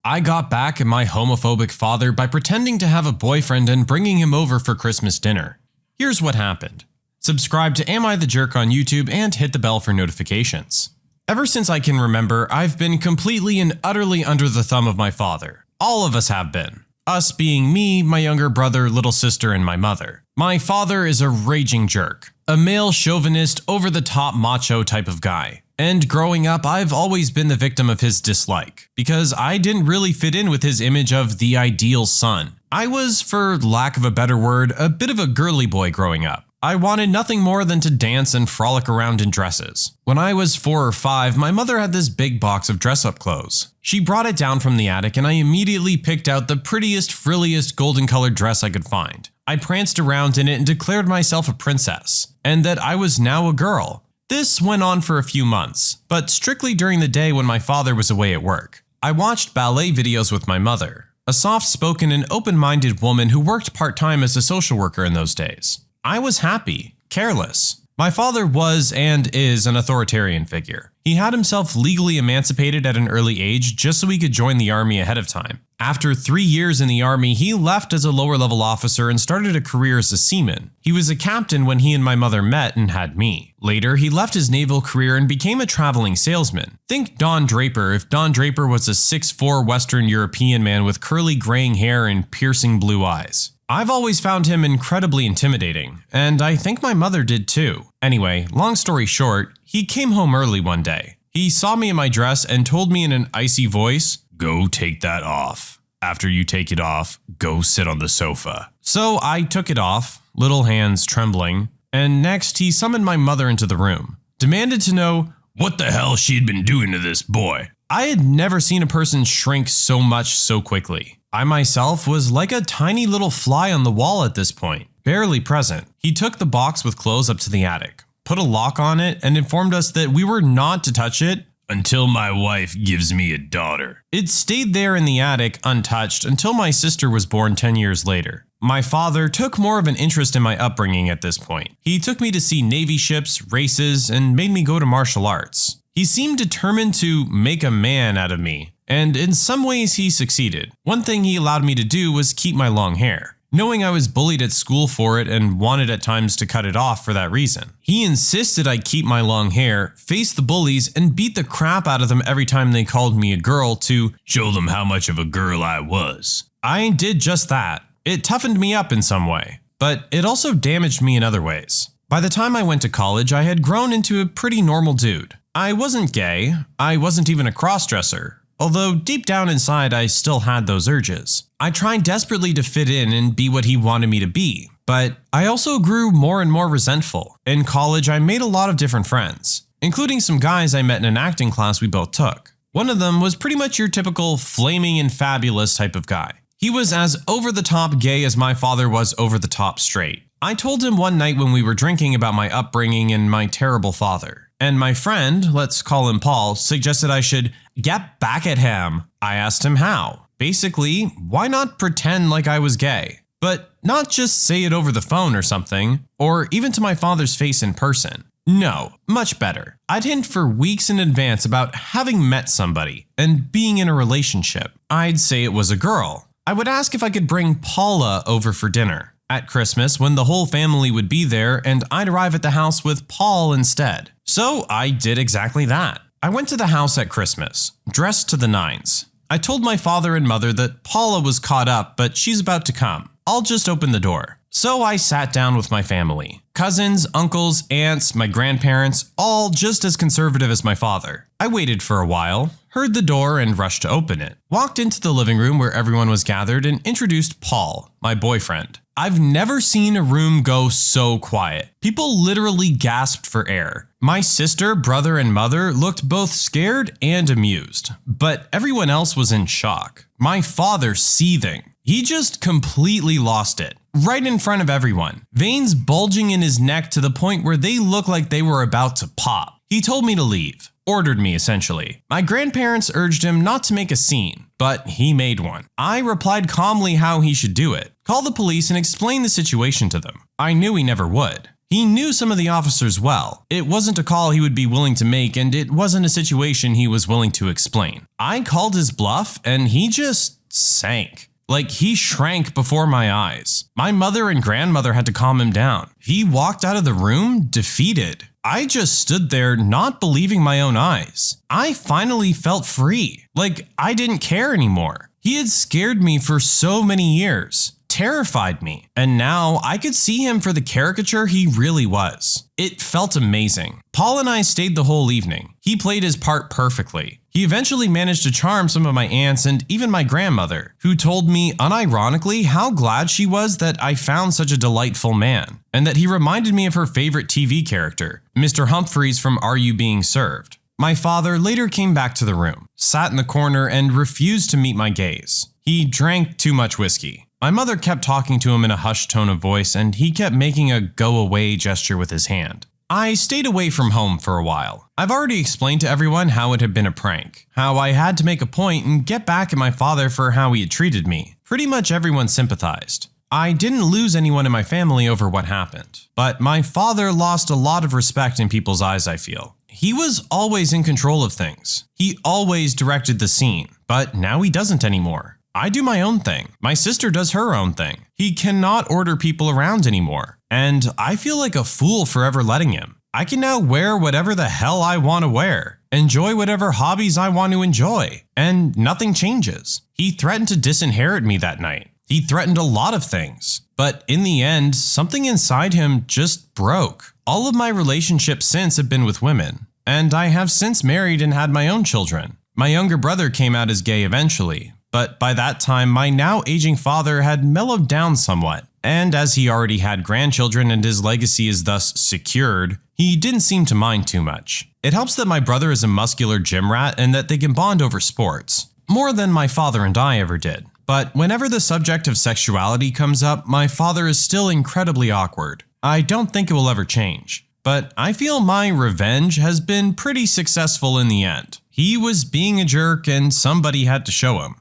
I got back at my homophobic father by pretending to have a boyfriend and bringing him over for Christmas dinner. Here's what happened. Subscribe to Am I the Jerk on YouTube and hit the bell for notifications. Ever since I can remember, I've been completely and utterly under the thumb of my father. All of us have been. Us being me, my younger brother, little sister, and my mother. My father is a raging jerk. A male chauvinist, over-the-top macho type of guy. And growing up, I've always been the victim of his dislike, because I didn't really fit in with his image of the ideal son. I was, for lack of a better word, a bit of a girly boy growing up. I wanted nothing more than to dance and frolic around in dresses. When I was 4 or 5, my mother had this big box of dress-up clothes. She brought it down from the attic and I immediately picked out the prettiest, frilliest, golden-colored dress I could find. I pranced around in it and declared myself a princess, and that I was now a girl. This went on for a few months, but strictly during the day when my father was away at work. I watched ballet videos with my mother, a soft-spoken and open-minded woman who worked part-time as a social worker in those days. I was happy, careless. My father was and is an authoritarian figure. He had himself legally emancipated at an early age just so he could join the army ahead of time. After 3 years in the army, he left as a lower-level officer and started a career as a seaman. He was a captain when he and my mother met and had me. Later, he left his naval career and became a traveling salesman. Think Don Draper if Don Draper was a 6'4" Western European man with curly graying hair and piercing blue eyes. I've always found him incredibly intimidating, and I think my mother did too. Anyway, long story short, he came home early one day. He saw me in my dress and told me in an icy voice, "Go take that off. After you take it off, go sit on the sofa." So I took it off, little hands trembling, and next he summoned my mother into the room, demanded to know what the hell she'd been doing to this boy. I had never seen a person shrink so much so quickly. I myself was like a tiny little fly on the wall at this point, barely present. He took the box with clothes up to the attic, put a lock on it, and informed us that we were not to touch it until my wife gives me a daughter. It stayed there in the attic untouched until my sister was born 10 years later. My father took more of an interest in my upbringing at this point. He took me to see Navy ships, races, and made me go to martial arts. He seemed determined to make a man out of me, and in some ways he succeeded. One thing he allowed me to do was keep my long hair, knowing I was bullied at school for it and wanted at times to cut it off for that reason. He insisted I keep my long hair, face the bullies, and beat the crap out of them every time they called me a girl to show them how much of a girl I was. I did just that. It toughened me up in some way, but it also damaged me in other ways. By the time I went to college, I had grown into a pretty normal dude. I wasn't gay, I wasn't even a crossdresser, although deep down inside I still had those urges. I tried desperately to fit in and be what he wanted me to be, but I also grew more and more resentful. In college, I made a lot of different friends, including some guys I met in an acting class we both took. One of them was pretty much your typical flaming and fabulous type of guy. He was as over-the-top gay as my father was over-the-top straight. I told him one night when we were drinking about my upbringing and my terrible father. And my friend, let's call him Paul, suggested I should get back at him. I asked him how. Basically, why not pretend like I was gay? But not just say it over the phone or something, or even to my father's face in person. No, much better. I'd hint for weeks in advance about having met somebody and being in a relationship. I'd say it was a girl. I would ask if I could bring Paula over for dinner at Christmas when the whole family would be there, and I'd arrive at the house with Paul instead. So I did exactly that. I went to the house at Christmas, dressed to the nines. I told my father and mother that Paula was caught up, but she's about to come. I'll just open the door. So I sat down with my family. Cousins, uncles, aunts, my grandparents, all just as conservative as my father. I waited for a while, heard the door and rushed to open it. Walked into the living room where everyone was gathered and introduced Paul, my boyfriend. I've never seen a room go so quiet. People literally gasped for air. My sister, brother, and mother looked both scared and amused, but everyone else was in shock. My father seething. He just completely lost it. Right in front of everyone. Veins bulging in his neck to the point where they looked like they were about to pop. He told me to leave. Ordered me, essentially. My grandparents urged him not to make a scene, but he made one. I replied calmly how he should do it. Call the police and explain the situation to them. I knew he never would. He knew some of the officers well. It wasn't a call he would be willing to make, and it wasn't a situation he was willing to explain. I called his bluff, and he just sank. Like, he shrank before my eyes. My mother and grandmother had to calm him down. He walked out of the room defeated. I just stood there not believing my own eyes. I finally felt free. Like, I didn't care anymore. He had scared me for so many years, terrified me, and now I could see him for the caricature he really was. It felt amazing. Paul and I stayed the whole evening. He played his part perfectly. He eventually managed to charm some of my aunts and even my grandmother, who told me unironically how glad she was that I found such a delightful man, and that he reminded me of her favorite TV character, Mr. Humphreys from Are You Being Served? My father later came back to the room, sat in the corner, and refused to meet my gaze. He drank too much whiskey. My mother kept talking to him in a hushed tone of voice, and he kept making a go-away gesture with his hand. I stayed away from home for a while. I've already explained to everyone how it had been a prank, how I had to make a point and get back at my father for how he had treated me. Pretty much everyone sympathized. I didn't lose anyone in my family over what happened, but my father lost a lot of respect in people's eyes, I feel. He was always in control of things. He always directed the scene, but now he doesn't anymore. I do my own thing. My sister does her own thing. He cannot order people around anymore, and I feel like a fool for ever letting him. I can now wear whatever the hell I want to wear, enjoy whatever hobbies I want to enjoy, and nothing changes. He threatened to disinherit me that night. He threatened a lot of things, but in the end, something inside him just broke. All of my relationships since have been with women, and I have since married and had my own children. My younger brother came out as gay eventually, but by that time my now aging father had mellowed down somewhat, and as he already had grandchildren and his legacy is thus secured, he didn't seem to mind too much. It helps that my brother is a muscular gym rat and that they can bond over sports, more than my father and I ever did. But whenever the subject of sexuality comes up, my father is still incredibly awkward. I don't think it will ever change, but I feel my revenge has been pretty successful in the end. He was being a jerk and somebody had to show him.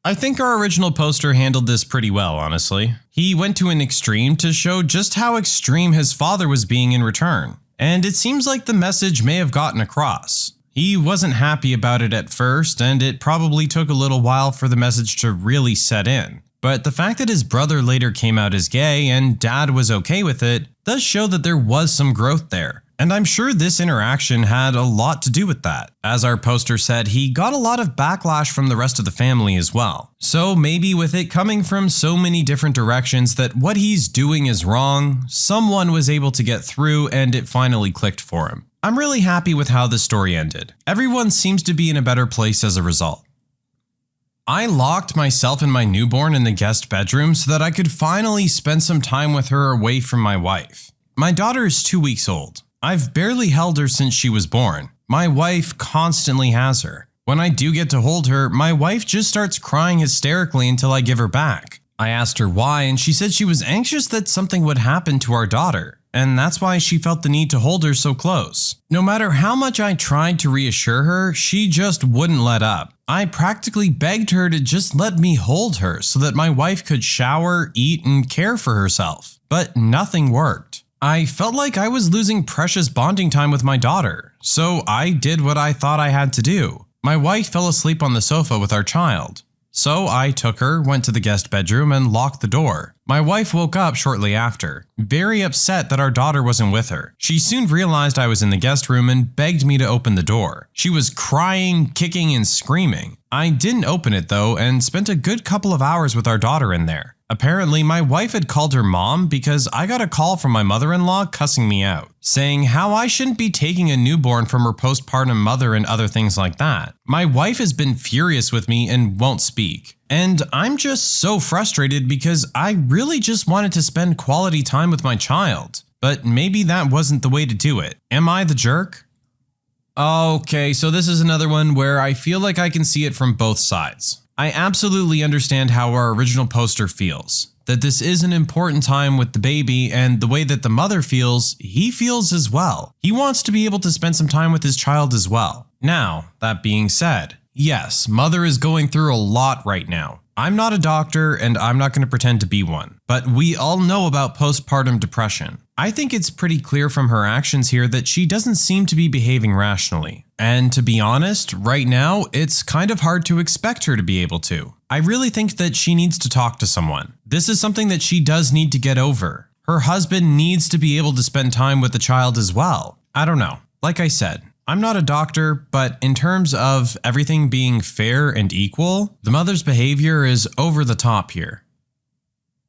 I think our original poster handled this pretty well, honestly. He went to an extreme to show just how extreme his father was being in return, and it seems like the message may have gotten across. He wasn't happy about it at first, and it probably took a little while for the message to really set in. But the fact that his brother later came out as gay and dad was okay with it does show that there was some growth there. And I'm sure this interaction had a lot to do with that. As our poster said, he got a lot of backlash from the rest of the family as well. So maybe with it coming from so many different directions that what he's doing is wrong, someone was able to get through and it finally clicked for him. I'm really happy with how the story ended. Everyone seems to be in a better place as a result. I locked myself and my newborn in the guest bedroom so that I could finally spend some time with her away from my wife. My daughter is 2 weeks old. I've barely held her since she was born. My wife constantly has her. When I do get to hold her, my wife just starts crying hysterically until I give her back. I asked her why, and she said she was anxious that something would happen to our daughter, and that's why she felt the need to hold her so close. No matter how much I tried to reassure her, she just wouldn't let up. I practically begged her to just let me hold her so that my wife could shower, eat, and care for herself. But nothing worked. I felt like I was losing precious bonding time with my daughter, so I did what I thought I had to do. My wife fell asleep on the sofa with our child. So I took her, went to the guest bedroom, and locked the door. My wife woke up shortly after, very upset that our daughter wasn't with her. She soon realized I was in the guest room and begged me to open the door. She was crying, kicking, and screaming. I didn't open it though and spent a good couple of hours with our daughter in there. Apparently, my wife had called her mom because I got a call from my mother-in-law cussing me out, saying how I shouldn't be taking a newborn from her postpartum mother and other things like that. My wife has been furious with me and won't speak. And I'm just so frustrated because I really just wanted to spend quality time with my child. But maybe that wasn't the way to do it. Am I the jerk? Okay, so this is another one where I feel like I can see it from both sides. I absolutely understand how our original poster feels, that this is an important time with the baby, and the way that the mother feels, he feels as well. He wants to be able to spend some time with his child as well. Now, that being said, Yes, Mother is going through a lot right now. I'm not a doctor and I'm not going to pretend to be one, but we all know about postpartum depression. I think it's pretty clear from her actions here that she doesn't seem to be behaving rationally. And to be honest, right now, it's kind of hard to expect her to be able to. I really think that she needs to talk to someone. This is something that she does need to get over. Her husband needs to be able to spend time with the child as well. I don't know. Like I said, I'm not a doctor, but in terms of everything being fair and equal, the mother's behavior is over the top here.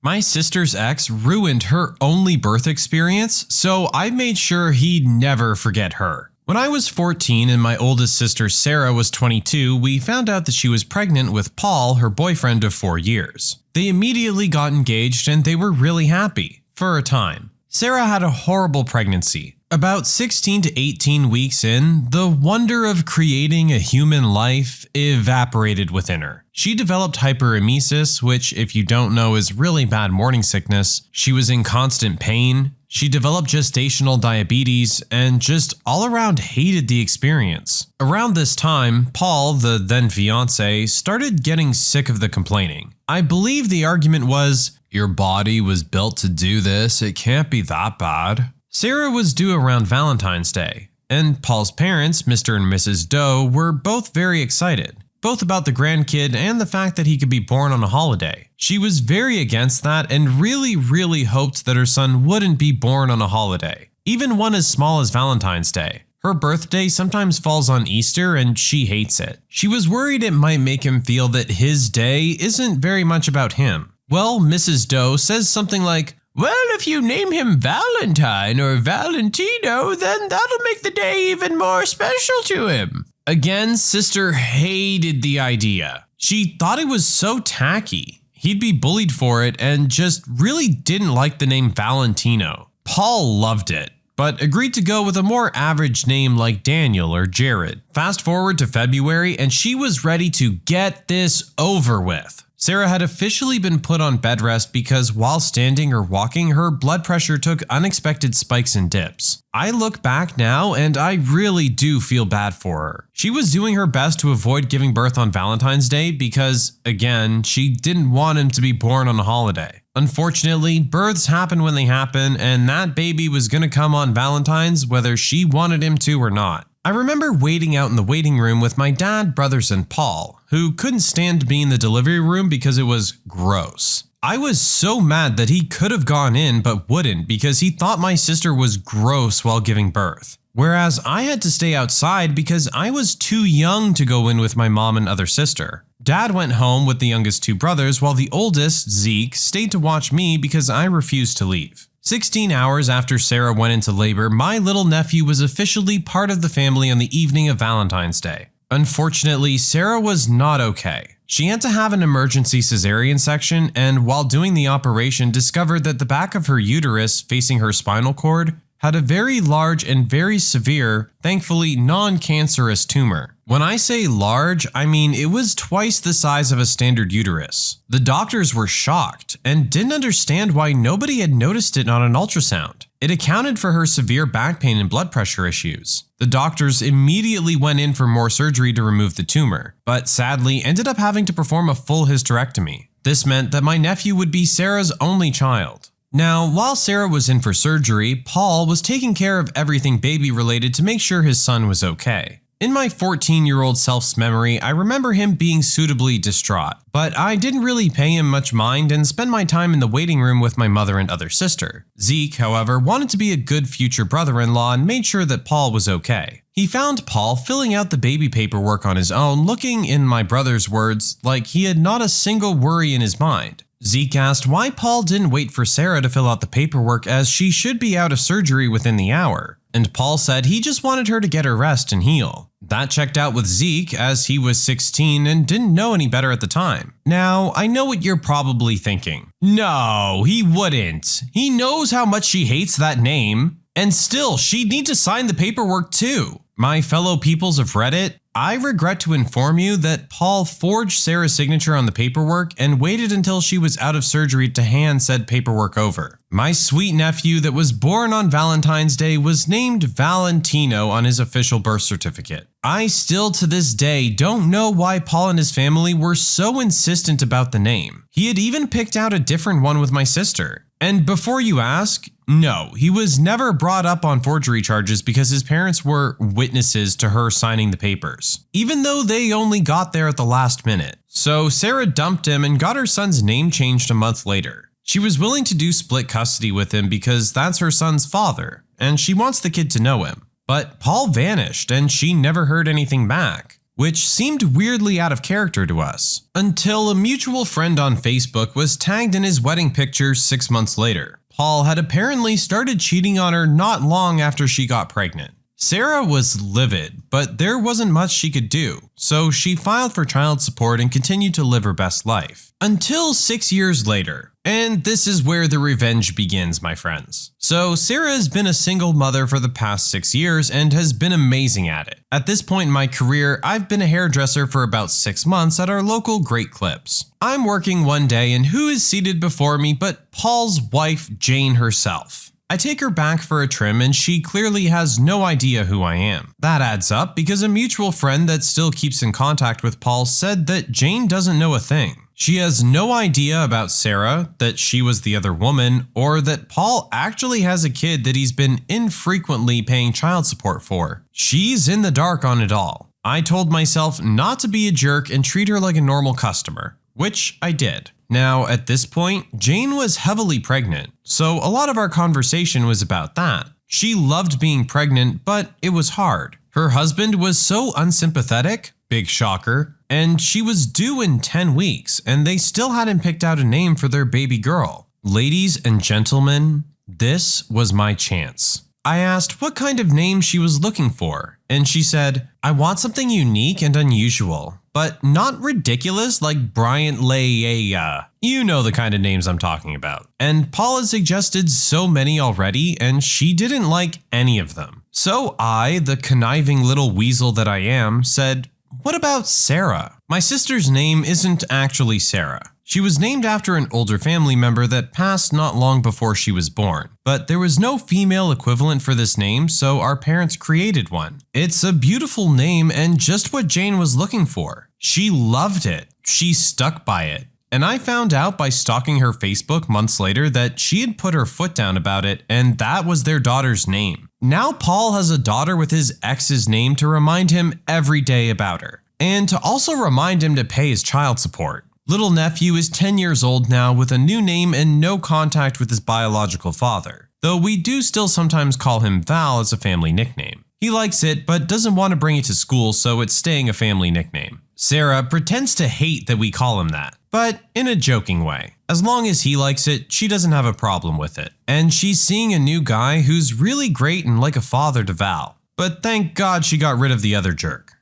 My sister's ex ruined her only birth experience, so I made sure he'd never forget her. When I was 14 and my oldest sister Sarah was 22, we found out that she was pregnant with Paul, her boyfriend of 4 years. They immediately got engaged and they were really happy, for a time. Sarah had a horrible pregnancy. About 16 to 18 weeks in, the wonder of creating a human life evaporated within her. She developed hyperemesis, which, if you don't know, is really bad morning sickness. She was in constant pain. She developed gestational diabetes and just all around hated the experience. Around this time, Paul, the then fiance, started getting sick of the complaining. I believe the argument was, "Your body was built to do this, it can't be that bad." Sarah was due around Valentine's Day, and Paul's parents, Mr. and Mrs. Doe, were both very excited, both about the grandkid and the fact that he could be born on a holiday. She was very against that and really hoped that her son wouldn't be born on a holiday, even one as small as Valentine's Day. Her birthday sometimes falls on Easter and she hates it. She was worried it might make him feel that his day isn't very much about him. Well, Mrs. Doe says something like, "Well, if you name him Valentine or Valentino, then that'll make the day even more special to him." Again, sister hated the idea. She thought it was so tacky. He'd be bullied for it and just really didn't like the name Valentino. Paul loved it, but agreed to go with a more average name like Daniel or Jared. Fast forward to February and she was ready to get this over with. Sarah had officially been put on bed rest because while standing or walking, her blood pressure took unexpected spikes and dips. I look back now and I really do feel bad for her. She was doing her best to avoid giving birth on Valentine's Day because, again, she didn't want him to be born on a holiday. Unfortunately, births happen when they happen, and that baby was gonna come on Valentine's whether she wanted him to or not. I remember waiting out in the waiting room with my dad, brothers, and Paul, who couldn't stand to be in the delivery room because it was gross. I was so mad that he could have gone in but wouldn't because he thought my sister was gross while giving birth. Whereas I had to stay outside because I was too young to go in with my mom and other sister. Dad went home with the youngest 2 brothers while the oldest, Zeke, stayed to watch me because I refused to leave. 16 hours after Sarah went into labor, my little nephew was officially part of the family on the evening of Valentine's Day. Unfortunately, Sarah was not okay. She had to have an emergency cesarean section and while doing the operation discovered that the back of her uterus facing her spinal cord had a very large and very severe, thankfully non-cancerous tumor. When I say large, I mean it was twice the size of a standard uterus. The doctors were shocked and didn't understand why nobody had noticed it on an ultrasound. It accounted for her severe back pain and blood pressure issues. The doctors immediately went in for more surgery to remove the tumor, but sadly ended up having to perform a full hysterectomy. This meant that my nephew would be Sarah's only child. Now, while Sarah was in for surgery, Paul was taking care of everything baby related to make sure his son was okay. In my 14-year-old self's memory, I remember him being suitably distraught, but I didn't really pay him much mind and spend my time in the waiting room with my mother and other sister. Zeke, however, wanted to be a good future brother-in-law and made sure that Paul was okay. He found Paul filling out the baby paperwork on his own, looking, in my brother's words, like he had not a single worry in his mind. Zeke asked why Paul didn't wait for Sarah to fill out the paperwork as she should be out of surgery within the hour, and Paul said he just wanted her to get her rest and heal. That checked out with Zeke as he was 16 and didn't know any better at the time. Now, I know what you're probably thinking. No, he wouldn't. He knows how much she hates that name, and still she'd need to sign the paperwork too. My fellow peoples of Reddit, I regret to inform you that Paul forged Sarah's signature on the paperwork and waited until she was out of surgery to hand said paperwork over. My sweet nephew that was born on Valentine's Day was named Valentino on his official birth certificate. I still to this day don't know why Paul and his family were so insistent about the name. He had even picked out a different one with my sister. And before you ask, no, he was never brought up on forgery charges because his parents were witnesses to her signing the papers, even though they only got there at the last minute. So Sarah dumped him and got her son's name changed a month later. She was willing to do split custody with him because that's her son's father, and she wants the kid to know him. But Paul vanished and she never heard anything back, which seemed weirdly out of character to us, until a mutual friend on Facebook was tagged in his wedding pictures 6 months later. Paul had apparently started cheating on her not long after she got pregnant. Sarah was livid, but there wasn't much she could do, so she filed for child support and continued to live her best life. Until 6 years later. And this is where the revenge begins, my friends. So Sarah has been a single mother for the past 6 years and has been amazing at it. At this point in my career, I've been a hairdresser for about 6 months at our local Great Clips. I'm working one day and who is seated before me but Paul's wife, Jane herself. I take her back for a trim and she clearly has no idea who I am. That adds up because a mutual friend that still keeps in contact with Paul said that Jane doesn't know a thing. She has no idea about Sarah, that she was the other woman, or that Paul actually has a kid that he's been infrequently paying child support for. She's in the dark on it all. I told myself not to be a jerk and treat her like a normal customer, which I did. Now, at this point, Jane was heavily pregnant, so a lot of our conversation was about that. She loved being pregnant, but it was hard. Her husband was so unsympathetic, big shocker, and she was due in 10 weeks, and they still hadn't picked out a name for their baby girl. Ladies and gentlemen, this was my chance. I asked what kind of name she was looking for, and she said, I want something unique and unusual, but not ridiculous like Bryant Leia. You know the kind of names I'm talking about. And Paula suggested so many already, and she didn't like any of them. So I, the conniving little weasel that I am, said, what about Sarah? My sister's name isn't actually Sarah. She was named after an older family member that passed not long before she was born, but there was no female equivalent for this name, so our parents created one. It's a beautiful name and just what Jane was looking for. She loved it. She stuck by it. And I found out by stalking her Facebook months later that she had put her foot down about it, and that was their daughter's name. Now Paul has a daughter with his ex's name to remind him every day about her, and to also remind him to pay his child support. Little nephew is 10 years old now with a new name and no contact with his biological father, though we do still sometimes call him Val as a family nickname. He likes it but doesn't want to bring it to school, so it's staying a family nickname. Sarah pretends to hate that we call him that, but in a joking way. As long as he likes it, she doesn't have a problem with it. And she's seeing a new guy who's really great and like a father to Val. But thank God she got rid of the other jerk.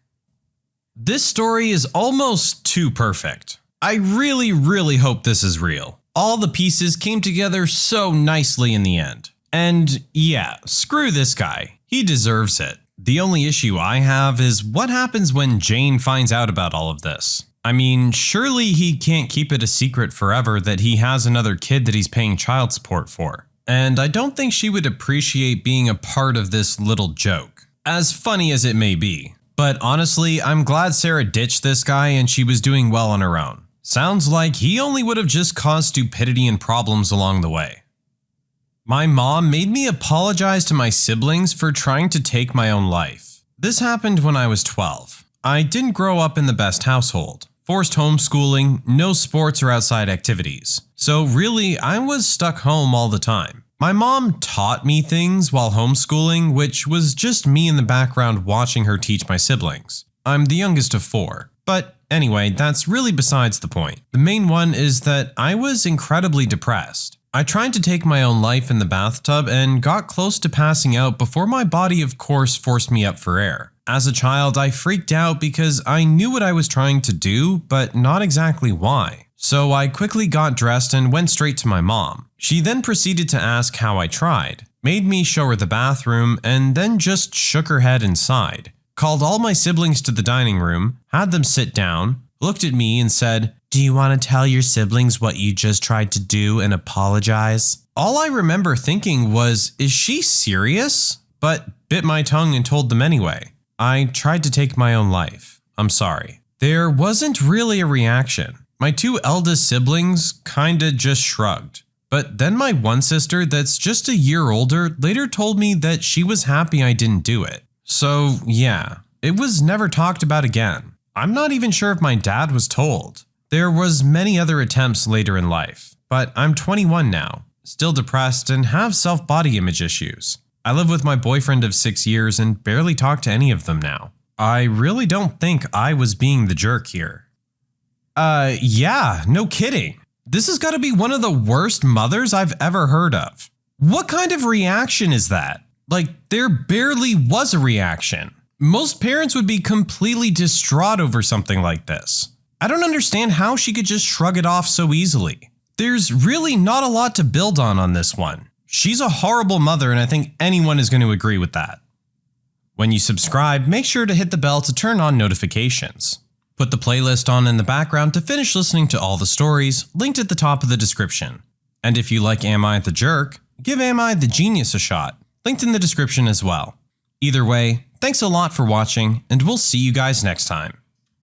This story is almost too perfect. I really hope this is real. All the pieces came together so nicely in the end. And yeah, screw this guy. He deserves it. The only issue I have is what happens when Jane finds out about all of this. I mean, surely he can't keep it a secret forever that he has another kid that he's paying child support for. And I don't think she would appreciate being a part of this little joke, as funny as it may be. But honestly, I'm glad Sarah ditched this guy and she was doing well on her own. Sounds like he only would have just caused stupidity and problems along the way. My mom made me apologize to my siblings for trying to take my own life. This happened when I was 12. I didn't grow up in the best household. Forced homeschooling, no sports or outside activities. So really, I was stuck home all the time. My mom taught me things while homeschooling, which was just me in the background watching her teach my siblings. I'm the youngest of 4. But anyway, that's really besides the point. The main one is that I was incredibly depressed. I tried to take my own life in the bathtub and got close to passing out before my body of course forced me up for air. As a child, I freaked out because I knew what I was trying to do, but not exactly why. So I quickly got dressed and went straight to my mom. She then proceeded to ask how I tried. made me show her the bathroom, and then just shook her head and sighed. Called all my siblings to the dining room, had them sit down, looked at me and said, "Do you want to tell your siblings what you just tried to do and apologize?" All I remember thinking was, is she serious? But bit my tongue and told them anyway. I tried to take my own life. I'm sorry. There wasn't really a reaction. My two eldest siblings kinda just shrugged. But then my one sister that's just a year older later told me that she was happy I didn't do it. So yeah, it was never talked about again. I'm not even sure if my dad was told. There was many other attempts later in life, but I'm 21 now, still depressed and have self-body image issues. I live with my boyfriend of 6 years and barely talk to any of them now. I really don't think I was being the jerk here. Yeah, no kidding. This has got to be one of the worst mothers I've ever heard of. What kind of reaction is that? Like, there barely was a reaction. Most parents would be completely distraught over something like this. I don't understand how she could just shrug it off so easily. There's really not a lot to build on this one. She's a horrible mother, and I think anyone is going to agree with that. When you subscribe, make sure to hit the bell to turn on notifications. Put the playlist on in the background to finish listening to all the stories, linked at the top of the description. And if you like Am I the Jerk, give Am I the Genius a shot, linked in the description as well. Either way, thanks a lot for watching, and we'll see you guys next time.